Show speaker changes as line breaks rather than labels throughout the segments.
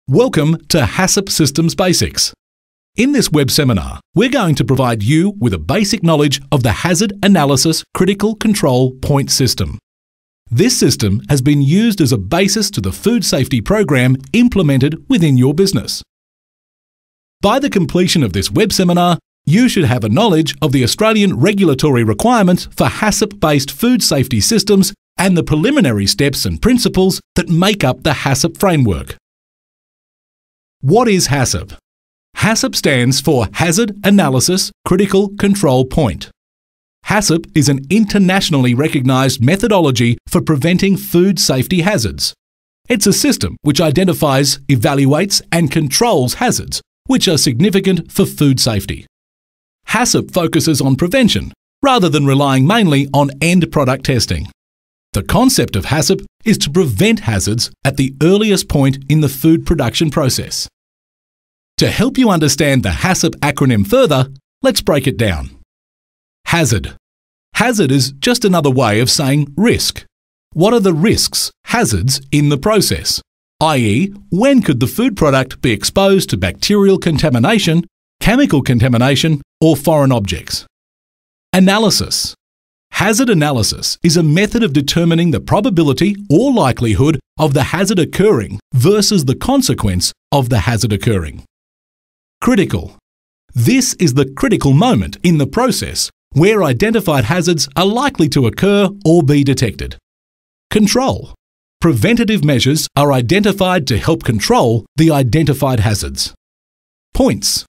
Welcome to HACCP Systems Basics. In this web seminar, we're going to provide you with a basic knowledge of the Hazard Analysis Critical Control Point System. This system has been used as a basis to the food safety program implemented within your business. By the completion of this web seminar, you should have a knowledge of the Australian regulatory requirements for HACCP-based food safety systems and the preliminary steps and principles that make up the HACCP framework. What is HACCP? HACCP stands for Hazard Analysis Critical Control Point. HACCP is an internationally recognised methodology for preventing food safety hazards. It's a system which identifies, evaluates and controls hazards which are significant for food safety. HACCP focuses on prevention rather than relying mainly on end product testing. The concept of HACCP is to prevent hazards at the earliest point in the food production process. To help you understand the HACCP acronym further, let's break it down. Hazard. Hazard is just another way of saying risk. What are the risks, hazards, in the process? i.e., when could the food product be exposed to bacterial contamination, chemical contamination, or foreign objects? Analysis. Hazard analysis is a method of determining the probability or likelihood of the hazard occurring versus the consequence of the hazard occurring. Critical. This is the critical moment in the process where identified hazards are likely to occur or be detected. Control. Preventative measures are identified to help control the identified hazards. Points.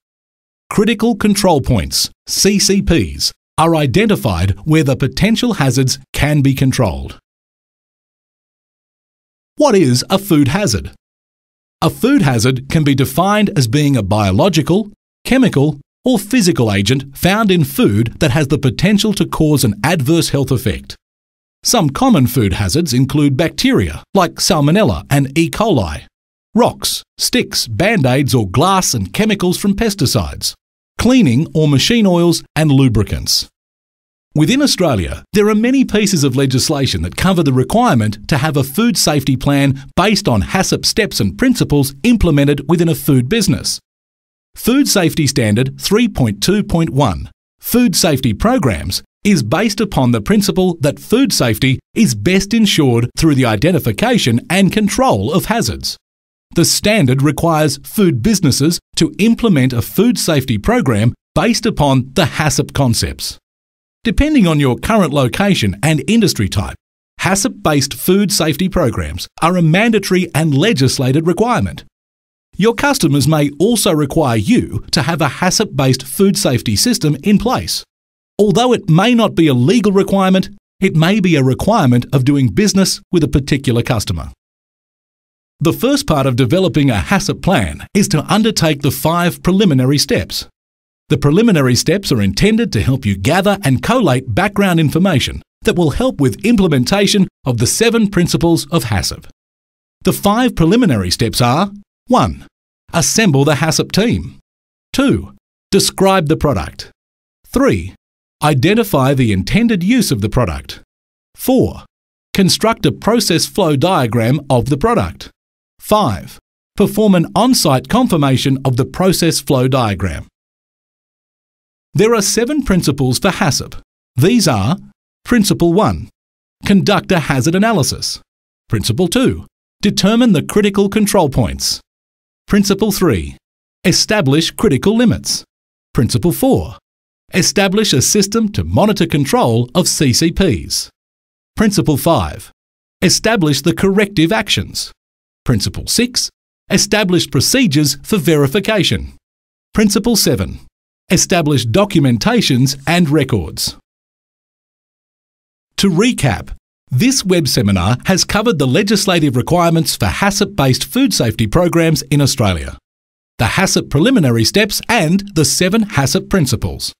Critical control points, CCPs, are identified where the potential hazards can be controlled. What is a food hazard? A food hazard can be defined as being a biological, chemical, or physical agent found in food that has the potential to cause an adverse health effect. Some common food hazards include bacteria like Salmonella and E. coli, rocks, sticks, band-aids or glass and chemicals from pesticides, cleaning or machine oils and lubricants. Within Australia, there are many pieces of legislation that cover the requirement to have a food safety plan based on HACCP steps and principles implemented within a food business. Food Safety Standard 3.2.1, Food Safety Programs, is based upon the principle that food safety is best ensured through the identification and control of hazards. The standard requires food businesses to implement a food safety program based upon the HACCP concepts. Depending on your current location and industry type, HACCP-based food safety programs are a mandatory and legislated requirement. Your customers may also require you to have a HACCP-based food safety system in place. Although it may not be a legal requirement, it may be a requirement of doing business with a particular customer. The first part of developing a HACCP plan is to undertake the 5 preliminary steps. The preliminary steps are intended to help you gather and collate background information that will help with implementation of the 7 principles of HACCP. The 5 preliminary steps are: 1. Assemble the HACCP team. 2. Describe the product. 3. Identify the intended use of the product. 4. Construct a process flow diagram of the product. 5. Perform an on-site confirmation of the process flow diagram. There are 7 principles for HACCP. These are: Principle 1. Conduct a hazard analysis. Principle 2. Determine the critical control points. Principle 3. Establish critical limits. Principle 4. Establish a system to monitor control of CCPs. Principle 5. Establish the corrective actions. Principle 6. Establish procedures for verification. Principle 7. Establish documentations and records. To recap, this web seminar has covered the legislative requirements for HACCP-based food safety programs in Australia, the HACCP preliminary steps and the 7 HACCP principles.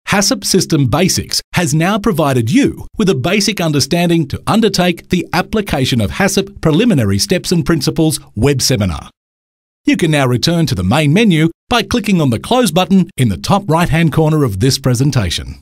HACCP System Basics has now provided you with a basic understanding to undertake the application of HACCP preliminary steps and principles web seminar. You can now return to the main menu by clicking on the Close button in the top right-hand corner of this presentation.